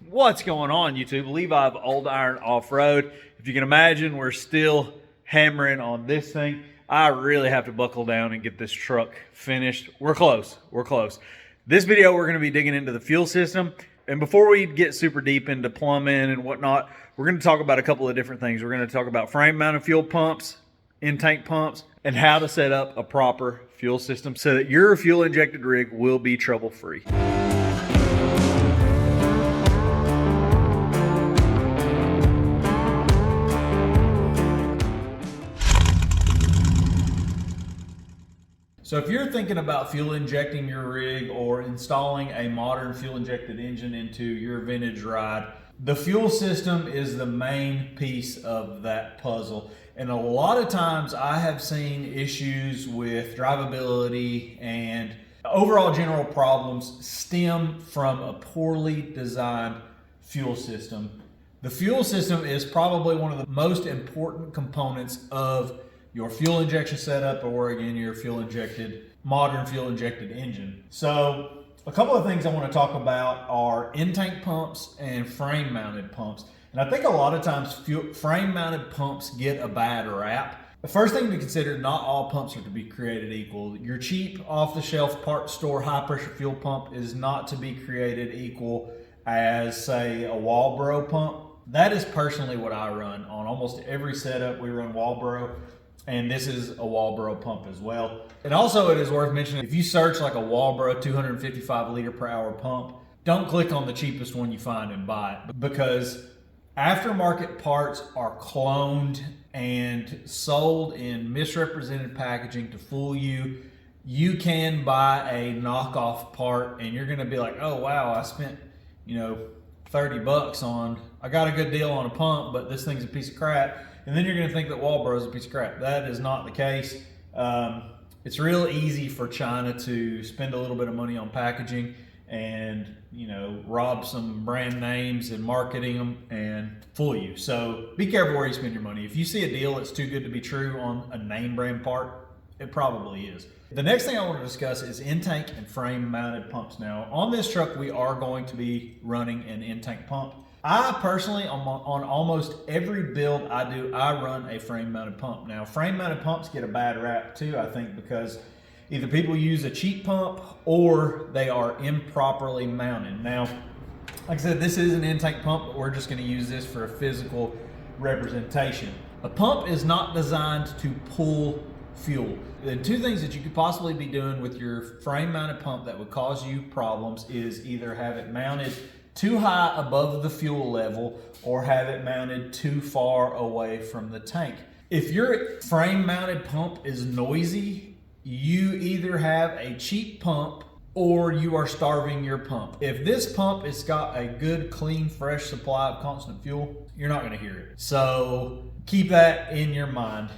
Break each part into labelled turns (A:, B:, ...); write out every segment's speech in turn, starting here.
A: What's going on, YouTube? Levi of Old Iron Off-Road. If you can imagine, we're still hammering on this thing. I really have to buckle down and get this truck finished. We're close. This video, we're going to be digging into the fuel system. And before we get super deep into plumbing and whatnot, we're going to talk about a couple of different things. We're going to talk about frame-mounted fuel pumps, in-tank pumps, and how to set up a proper fuel system so that your fuel-injected rig will be trouble-free. So if you're thinking about fuel injecting your rig or installing a modern fuel injected engine into your vintage ride, the fuel system is the main piece of that puzzle. And a lot of times I have seen issues with drivability and overall general problems stem from a poorly designed fuel system. The fuel system is probably one of the most important components of your fuel injection setup, or again, your modern fuel injected engine. So a couple of things I want to talk about are in-tank pumps and frame mounted pumps. And I think a lot of times frame mounted pumps get a bad rap. The first thing to consider, not all pumps are to be created equal. Your cheap off-the-shelf parts store high pressure fuel pump is not to be created equal as, say, a Walbro pump. That is personally what I run on almost every setup. We run Walbro. And this is a Walbro pump as well. And also it is worth mentioning, if you search like a Walbro 255 liter per hour pump, don't click on the cheapest one you find and buy it, because aftermarket parts are cloned and sold in misrepresented packaging to fool you. You can buy a knockoff part and you're gonna be like, oh wow, I spent 30 bucks I got a good deal on a pump, but this thing's a piece of crap. And then you're going to think that Walbro is a piece of crap. That is not the case. It's real easy for China to spend a little bit of money on packaging and rob some brand names and marketing them and fool you. So be careful where you spend your money. If you see a deal that's too good to be true on a name brand part, it probably is. The next thing I want to discuss is in-tank and frame mounted pumps. Now on this truck we are going to be running an in-tank pump. I personally, on almost every build I do, I run a frame-mounted pump. Now, frame-mounted pumps get a bad rap too, I think, because either people use a cheap pump or they are improperly mounted. Now, like I said, this is an in-tank pump, but we're just going to use this for a physical representation. A pump is not designed to pull fuel. The two things that you could possibly be doing with your frame-mounted pump that would cause you problems is either have it mounted too high above the fuel level or have it mounted too far away from the tank. If your frame mounted pump is noisy, you either have a cheap pump or you are starving your pump. If this pump has got a good, clean, fresh supply of constant fuel, you're not going to hear it. So keep that in your mind.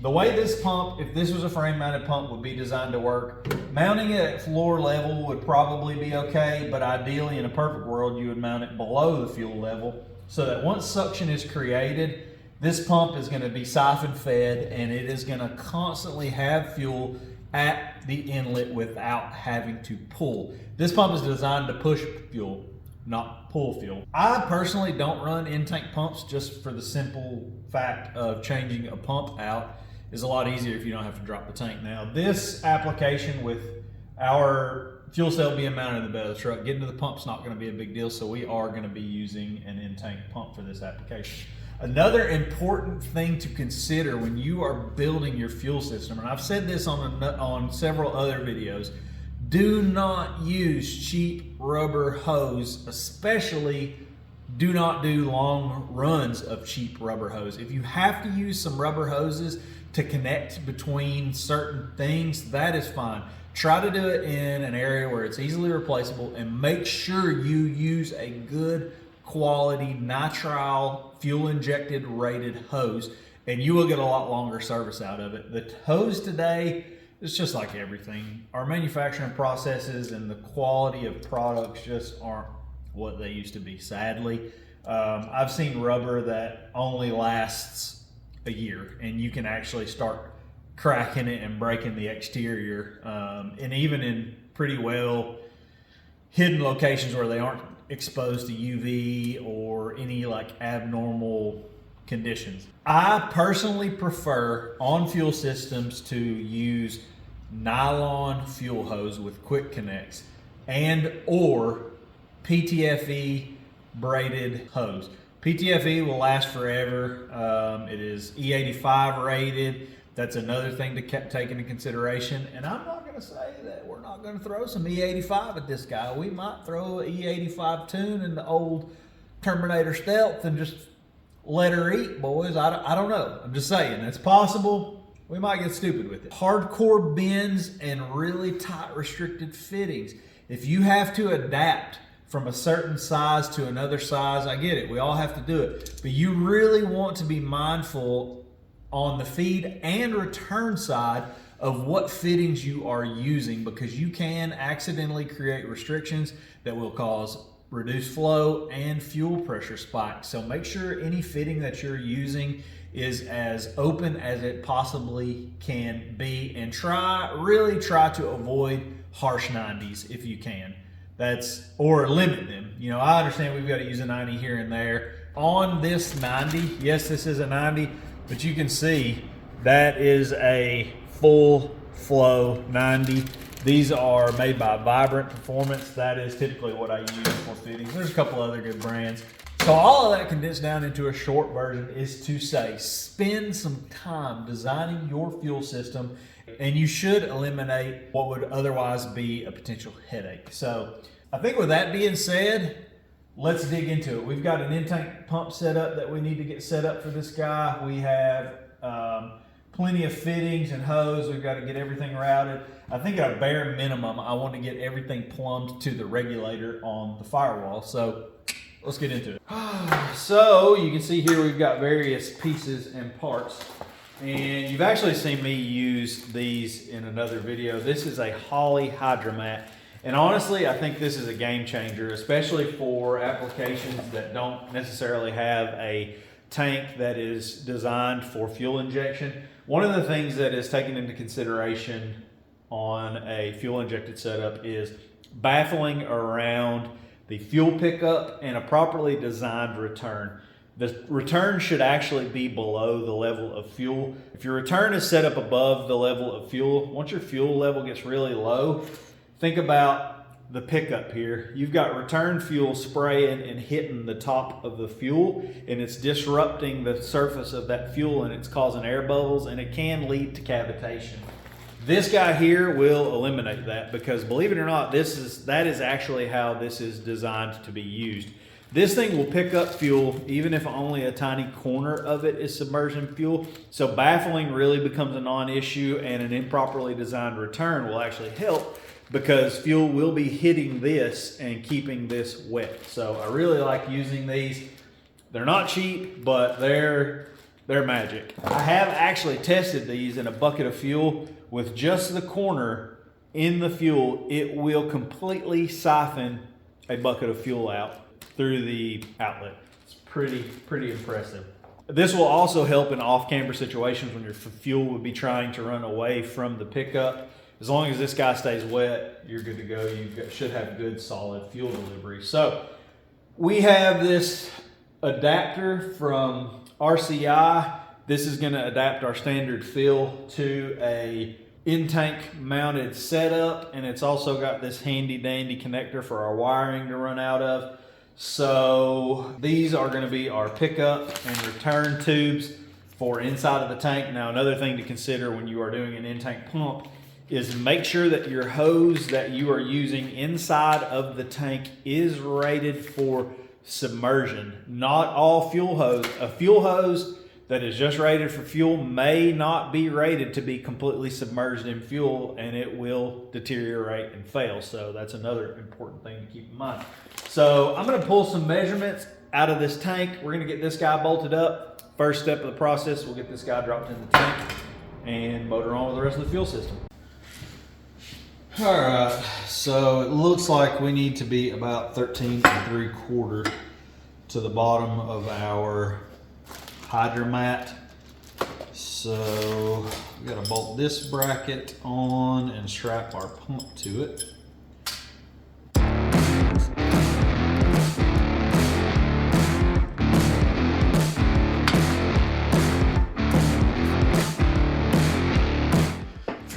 A: The way this pump, if this was a frame mounted pump, would be designed to work, mounting it at floor level would probably be okay, but ideally in a perfect world you would mount it below the fuel level so that once suction is created, this pump is going to be siphon fed and it is going to constantly have fuel at the inlet without having to pull. This pump is designed to push fuel, not pull fuel. I personally don't run in-tank pumps just for the simple fact of changing a pump out is a lot easier if you don't have to drop the tank. Now this application with our fuel cell being mounted in the bed of the truck, getting to the pump's not going to be a big deal, so we are going to be using an in-tank pump for this application. Another important thing to consider when you are building your fuel system, and I've said this on several other videos, do not use cheap rubber hose, especially do not do long runs of cheap rubber hose. If you have to use some rubber hoses to connect between certain things, that is fine. Try to do it in an area where it's easily replaceable and make sure you use a good quality nitrile fuel injected rated hose and you will get a lot longer service out of it. The hose today, it's just like everything. Our manufacturing processes and the quality of products just aren't what they used to be, sadly. I've seen rubber that only lasts a year and you can actually start cracking it and breaking the exterior. And even in pretty well hidden locations where they aren't exposed to UV or any like abnormal conditions. I personally prefer on fuel systems to use nylon fuel hose with quick connects and or PTFE braided hose. PTFE will last forever. It is E85 rated. That's another thing to take into consideration. And I'm not going to say that we're not going to throw some E85 at this guy. We might throw an E85 tune in the old Terminator Stealth and just let her eat, boys. I don't know. I'm just saying, it's possible. We might get stupid with it. Hardcore bends and really tight restricted fittings. If you have to adapt from a certain size to another size, I get it. We all have to do it. But you really want to be mindful on the feed and return side of what fittings you are using, because you can accidentally create restrictions that will cause reduced flow and fuel pressure spikes. So make sure any fitting that you're using is as open as it possibly can be, and really try to avoid harsh 90s if you can. Or limit them. You know, I understand we've got to use a 90 here and there. On this 90, yes, this is a 90, but you can see that is a full flow 90. These are made by Vibrant Performance. That is typically what I use for fittings. There's a couple other good brands. So all of that condensed down into a short version is to say, spend some time designing your fuel system, and you should eliminate what would otherwise be a potential headache. So I think with that being said, let's dig into it. We've got an in-tank pump setup that we need to get set up for this guy. We have plenty of fittings and hose. We've got to get everything routed. I think at a bare minimum, I want to get everything plumbed to the regulator on the firewall. So let's get into it. So you can see here we've got various pieces and parts. And you've actually seen me use these in another video. This is a Holley Hydromat. And honestly, I think this is a game changer, especially for applications that don't necessarily have a tank that is designed for fuel injection. One of the things that is taken into consideration on a fuel injected setup is baffling around the fuel pickup and a properly designed return. The return should actually be below the level of fuel. If your return is set up above the level of fuel, once your fuel level gets really low, think about the pickup here. You've got return fuel spraying and hitting the top of the fuel, and it's disrupting the surface of that fuel, and it's causing air bubbles, and it can lead to cavitation. This guy here will eliminate that, because believe it or not, that is actually how this is designed to be used. This thing will pick up fuel even if only a tiny corner of it is submersion fuel. So baffling really becomes a non-issue, and an improperly designed return will actually help, because fuel will be hitting this and keeping this wet. So I really like using these. They're not cheap, but they're magic. I have actually tested these in a bucket of fuel with just the corner in the fuel. It will completely siphon a bucket of fuel out through the outlet. It's pretty impressive. This will also help in off-camber situations when your fuel would be trying to run away from the pickup. As long as this guy stays wet, you're good to go. You should have good solid fuel delivery. So we have this adapter from RCI. This is going to adapt our standard fill to a in-tank mounted setup, and it's also got this handy dandy connector for our wiring to run out of. So these are going to be our pickup and return tubes for inside of the tank. Now, another thing to consider when you are doing an in-tank pump is make sure that your hose that you are using inside of the tank is rated for submersion. Not all fuel hose. A fuel hose that is just rated for fuel may not be rated to be completely submerged in fuel, and it will deteriorate and fail. So that's another important thing to keep in mind. So I'm going to pull some measurements out of this tank. We're going to get this guy bolted up. First step of the process, we'll get this guy dropped in the tank and motor on with the rest of the fuel system. All right, so it looks like we need to be about 13 3/4 to the bottom of our Hydromat. So we got to bolt this bracket on and strap our pump to it.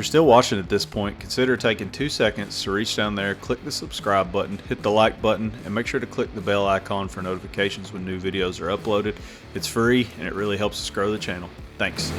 B: you're still watching at this point, consider taking 2 seconds to reach down there, click the subscribe button, hit the like button, and make sure to click the bell icon for notifications when new videos are uploaded. It's free and it really helps us grow the channel. Thanks.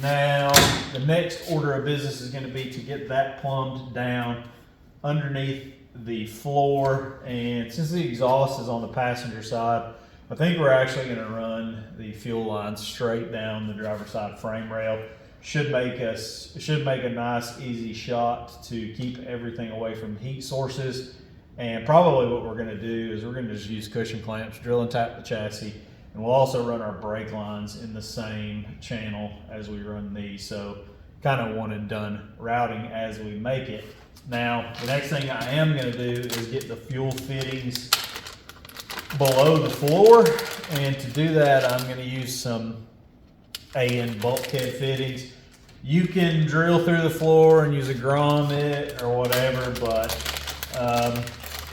A: Now, the next order of business is going to be to get that plumbed down underneath the floor. And since the exhaust is on the passenger side, I think we're actually going to run the fuel line straight down the driver's side frame rail. Should make a nice, easy shot to keep everything away from heat sources. And probably what we're going to do is we're going to just use cushion clamps, drill and tap the chassis. And we'll also run our brake lines in the same channel as we run these. So kind of one and done routing as we make it. Now, the next thing I am going to do is get the fuel fittings below the floor. And to do that, I'm going to use some AN bulkhead fittings. You can drill through the floor and use a grommet or whatever, but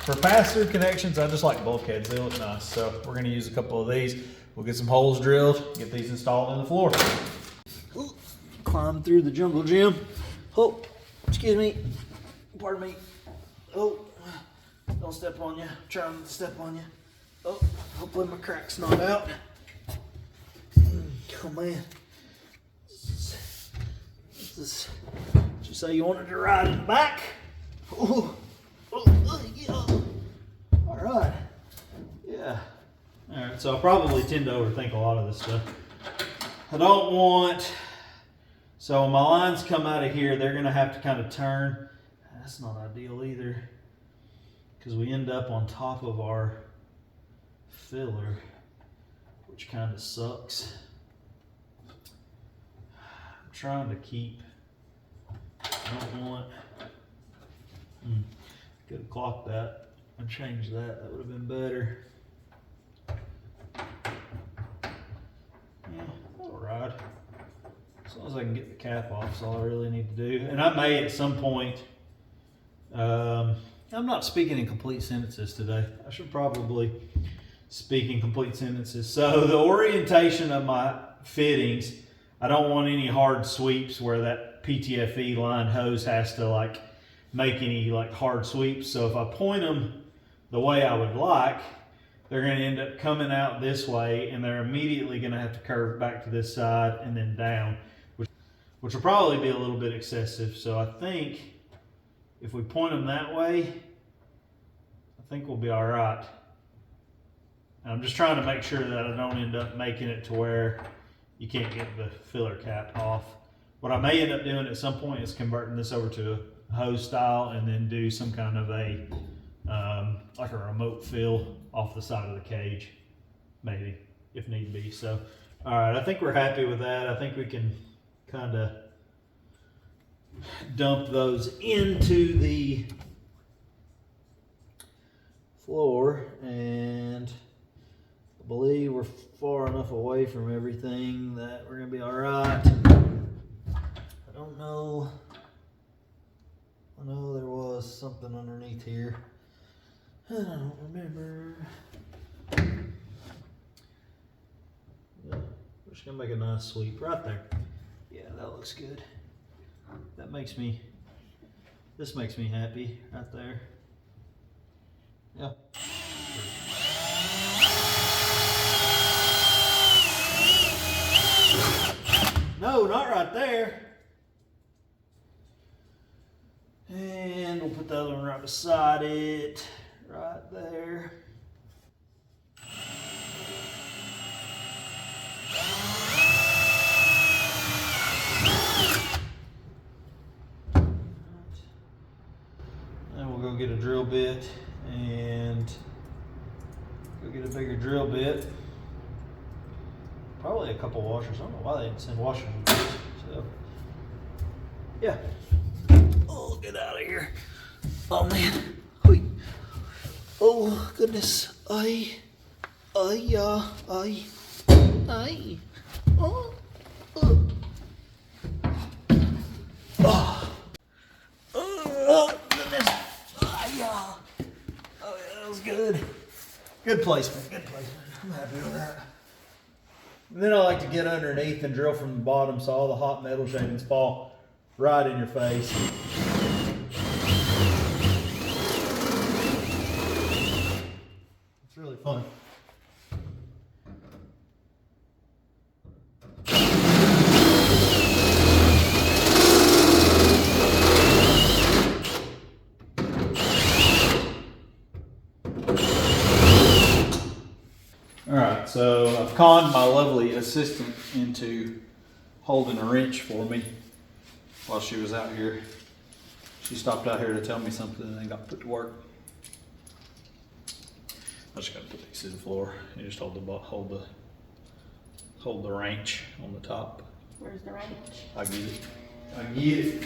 A: for pass-through connections, I just like bulkheads. They look nice. So we're going to use a couple of these. We'll get some holes drilled, get these installed in the floor. Ooh, climb through the jungle gym. Oh, excuse me. Pardon me. Oh, don't step on you. I'm trying not to step on you. Oh, hopefully my crack's not out. Oh man. Did you say you wanted to ride in the back? Oh, yeah. All right. Yeah. All right. So I probably tend to overthink a lot of this stuff. I don't want. So when my lines come out of here, they're going to have to kind of turn. That's not ideal either, because we end up on top of our filler, which kind of sucks. I'm trying to keep. I don't want. Could have clocked that and changed that. That would have been better. Yeah, all right. As long as I can get the cap off, that's all I really need to do. And I may at some point. I'm not speaking in complete sentences today. I should probably speak in complete sentences. So the orientation of my fittings, I don't want any hard sweeps where that PTFE line hose has to like make any like hard sweeps. So if I point them the way I would like, they're going to end up coming out this way, and they're immediately going to have to curve back to this side and then down, which will probably be a little bit excessive. So I think if we point them that way, I think we'll be all right. And I'm just trying to make sure that I don't end up making it to where you can't get the filler cap off. What I may end up doing at some point is converting this over to a hose style and then do some kind of a like a remote fill off the side of the cage, maybe, if need be. So all right, I think we're happy with that. I think we can kind of dump those into the floor, and I believe we're far enough away from everything that we're gonna be all right. I don't know. I know there was something underneath here. I don't remember. Yeah, we're just gonna make a nice sweep right there. Yeah, that looks good. That makes me, this makes me happy right there. Yeah. No, not right there. And we'll put the other one right beside it, right there. Go get a bigger drill bit. Probably a couple washers. I don't know why they didn't send washers with this. So, yeah. Oh, get out of here. Oh, man. Oh, goodness. Ay. Oh. Oh, goodness. Oh, yeah, that was good. Good placement. I'm happy with that. And then I like to get underneath and drill from the bottom so all the hot metal shavings fall right in your face. It's really fun. Alright, so I've conned my lovely assistant into holding a wrench for me while she was out here. She stopped out here to tell me something and then got put to work. I just gotta put these to the floor. You just hold the wrench on the top.
C: Where's the wrench?
A: I get it.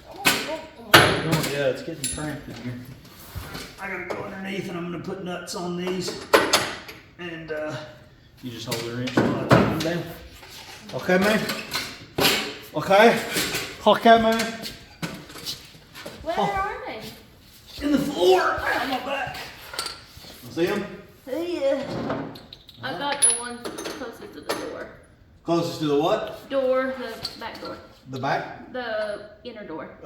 A: Oh, yeah, it's getting cramped in here. I gotta go underneath and I'm gonna put nuts on these. And you just hold the wrench while I take them down. Okay, man? Okay, man?
C: Where are they?
A: In the floor, on my back. See them?
C: Yeah. I got the one closest to the door.
A: Closest to the what?
C: Door, the back door.
A: The back?
C: The inner door.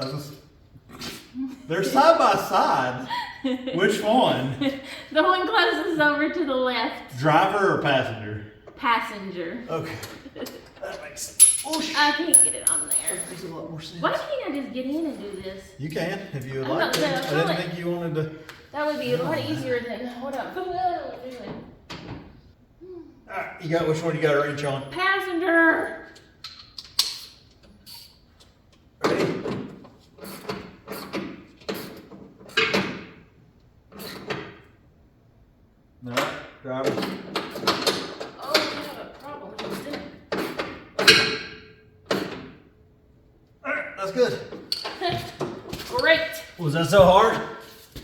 A: They're side by side. Which one?
C: The one closest over to the left.
A: Driver or passenger?
C: Passenger.
A: Okay. That makes sense. Oh,
C: I can't get it on there.
A: That makes a lot more sense.
C: Why can't I just get in and do this?
A: You can, if you would
C: I
A: like
C: don't
A: to.
C: know.
A: I didn't think you wanted to.
C: That would be a lot easier than what I'm doing.
A: Alright, you got which one you got to reach on?
C: Passenger.
A: Ready? No, driver.
C: Oh, we have a problem with this.
A: Alright, that's good.
C: Great.
A: Was that so hard?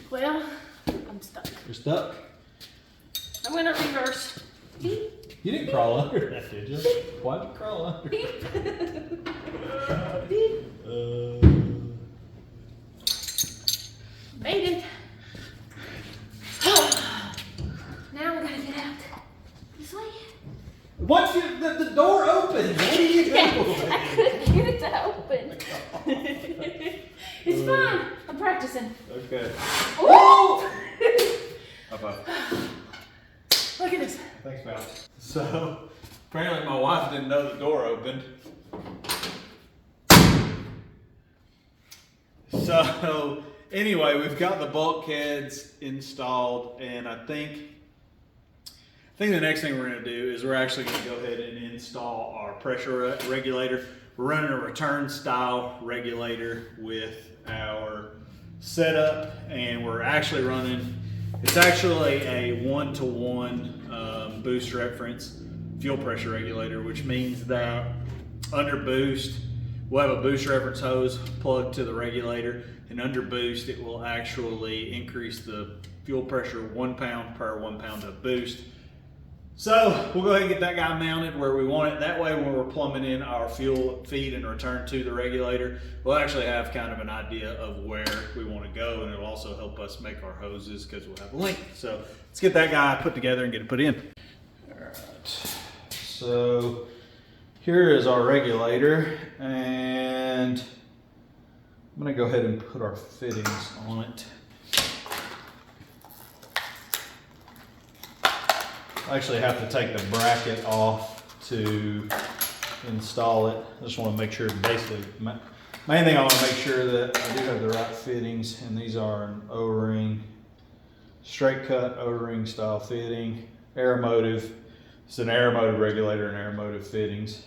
C: Well, I'm stuck.
A: You're stuck?
C: I'm gonna reverse. Beep.
A: You didn't crawl under that, did you? Why'd you crawl under?
C: Beep. Beep. Made it. Now we gotta get out. This way.
A: Once the door opens, what do you do?
C: I couldn't get it to open. It's fine. I'm practicing.
A: Okay.
C: Woo!
A: High five.
C: Look at this.
A: Thanks, pal. So, apparently my wife didn't know the door opened. So, anyway, we've got the bulkheads installed, and I think the next thing we're going to do is we're actually going to go ahead and install our pressure regulator. We're running a return style regulator with our setup, and we're actually running, it's actually a 1-to-1 boost reference fuel pressure regulator, which means that under boost, we'll have a boost reference hose plugged to the regulator, and under boost, it will actually increase the fuel pressure 1 pound per 1 pound of boost. So we'll go ahead and get that guy mounted where we want it. That way when we're plumbing in our fuel feed and return to the regulator, we'll actually have kind of an idea of where we want to go, and it'll also help us make our hoses because we'll have a link. So let's get that guy put together and get it put in. All right, so here is our regulator, and I'm gonna go ahead and put our fittings on it. I actually have to take the bracket off to install it. I just want to make sure, basically, main thing I want to make sure that I do have the right fittings, and these are an O-ring, straight cut O-ring style fitting, Aeromotive. It's an Aeromotive regulator and Aeromotive fittings.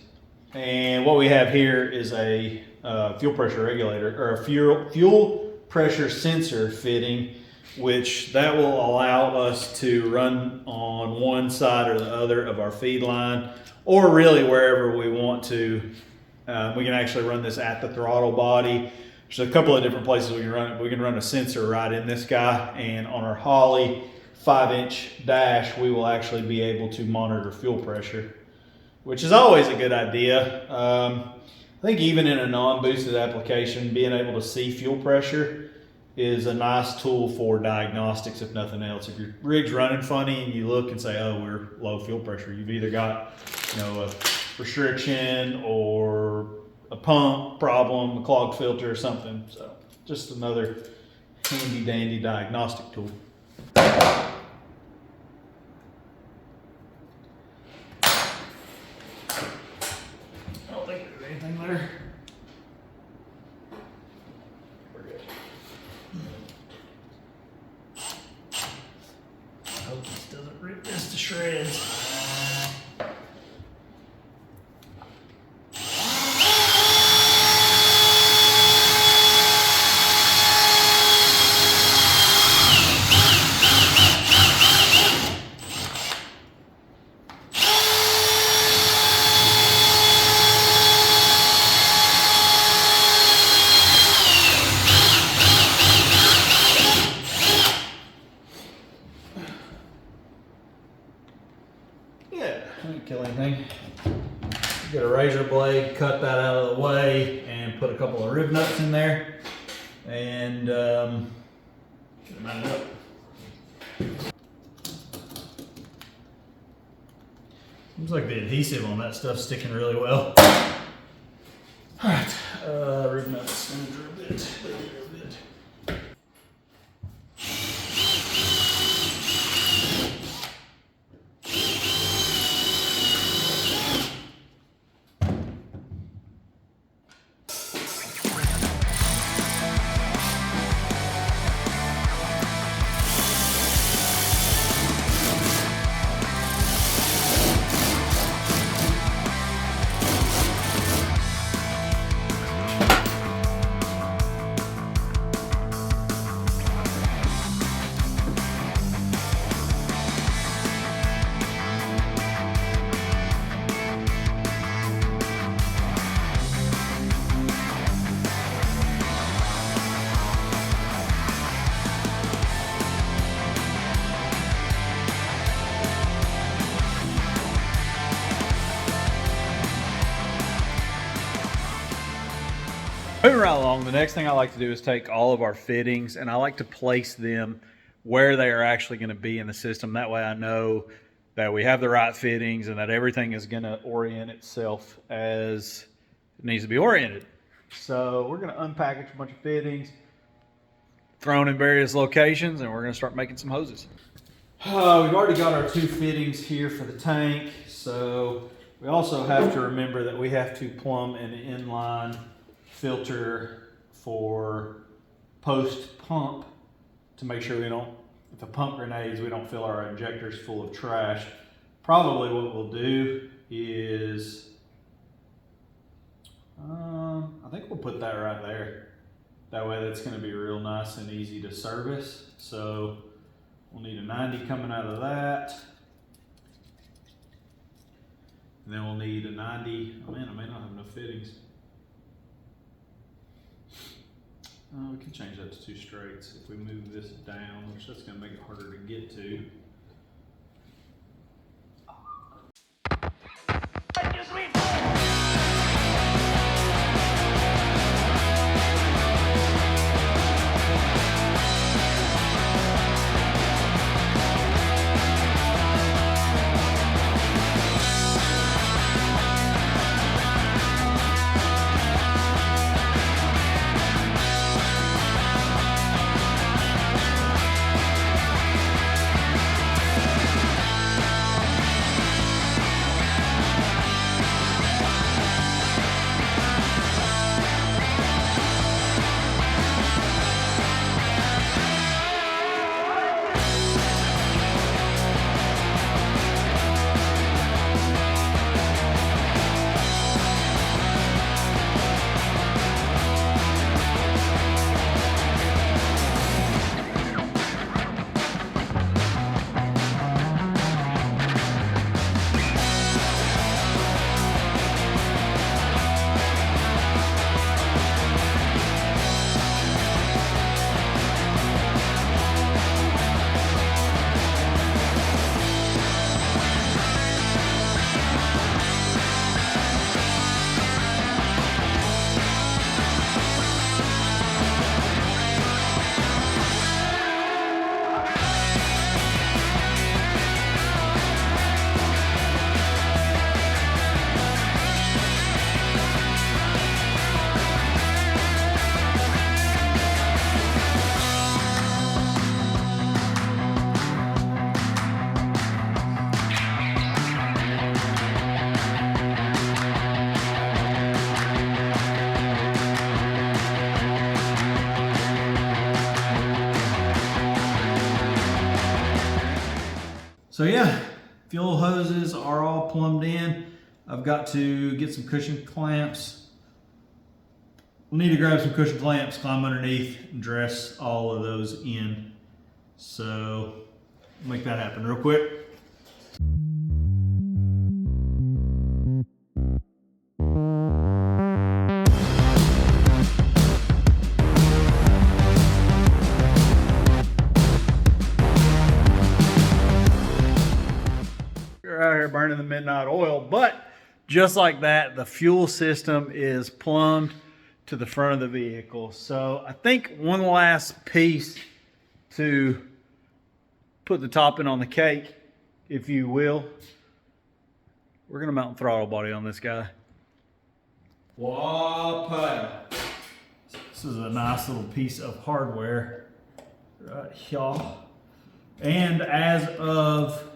A: And what we have here is a fuel pressure regulator, or a fuel pressure sensor fitting which that will allow us to run on one side or the other of our feed line, or really wherever we want to. We can actually run this at the throttle body. There's a couple of different places we can run it. We can run a sensor right in this guy, and on our Holley 5-inch dash, we will actually be able to monitor fuel pressure, which is always a good idea. I think even in a non-boosted application, being able to see fuel pressure is a nice tool for diagnostics, if nothing else. If your rig's running funny and you look and say, oh, we're low fuel pressure, you've either got, you know, a restriction or a pump problem, a clogged filter or something. So just another handy dandy diagnostic tool. I don't think there's anything there. We're good. I hope this doesn't rip this to shreds. Didn't kill anything. Get a razor blade, cut that out of the way, and put a couple of rib nuts in there, and get them mounted up. Seems like the adhesive on that stuff's sticking really well. All right, rib nuts, a bit. Moving right along, the next thing I like to do is take all of our fittings and I like to place them where they are actually going to be in the system. That way I know that we have the right fittings and that everything is going to orient itself as it needs to be oriented. So we're going to unpackage a bunch of fittings, thrown in various locations, and we're going to start making some hoses. We've already got our two fittings here for the tank, so we also have to remember that we have to plumb an inline filter for post pump to make sure we don't, if a pump grenades, we don't fill our injectors full of trash. Probably what we'll do is, I think we'll put that right there. That way that's going to be real nice and easy to service. So we'll need a 90 coming out of that. And then we'll need a 90, oh man, I may not have enough fittings. We can change that to 2 straights if we move this down, which that's going to make it harder to get to. So yeah, fuel hoses are all plumbed in. I've got to get some cushion clamps. We'll need to grab some cushion clamps, climb underneath, and dress all of those in. So make that happen real quick. You're out here burning the midnight oil, but just like that, the fuel system is plumbed to the front of the vehicle. So I think one last piece to put the topping on the cake, if you will. We're gonna mount throttle body on this guy. Whoa, this is a nice little piece of hardware right here. And as of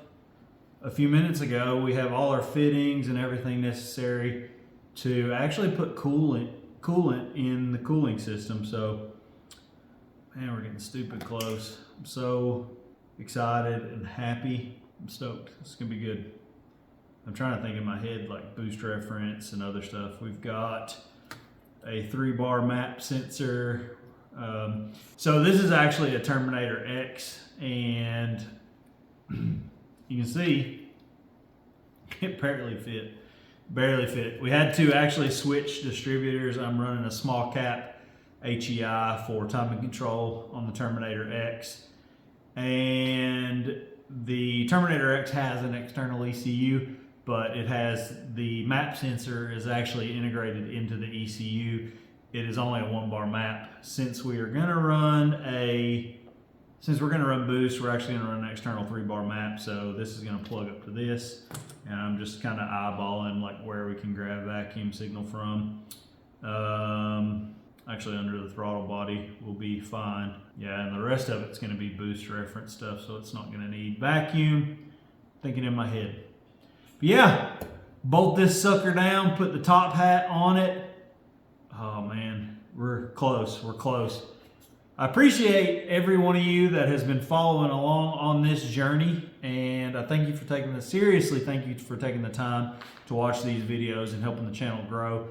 A: a few minutes ago, we have all our fittings and everything necessary to actually put coolant in the cooling system. So, man, we're getting stupid close. I'm so excited and happy. I'm stoked. This is gonna be good. I'm trying to think in my head like boost reference and other stuff. We've got a 3-bar map sensor. So this is actually a Terminator X, and you can see it barely fit. We had to actually switch distributors. I'm running a small cap HEI for timing control on the Terminator X, and the Terminator X has an external ECU, but it has the map sensor is actually integrated into the ECU. It is only a 1-bar map. Since we're gonna run boost, we're actually gonna run an external 3-bar map. So this is gonna plug up to this, and I'm just kind of eyeballing like where we can grab vacuum signal from. Actually under the throttle body will be fine. Yeah, and the rest of it's gonna be boost reference stuff, so it's not gonna need vacuum. Thinking in my head. But yeah, bolt this sucker down, put the top hat on it. Oh man, we're close. I appreciate every one of you that has been following along on this journey, and I thank you for taking this seriously. Thank you for taking the time to watch these videos and helping the channel grow.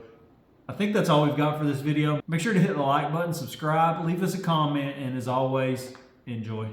A: I think that's all we've got for this video. Make sure to hit the like button, subscribe, leave us a comment, and as always, enjoy.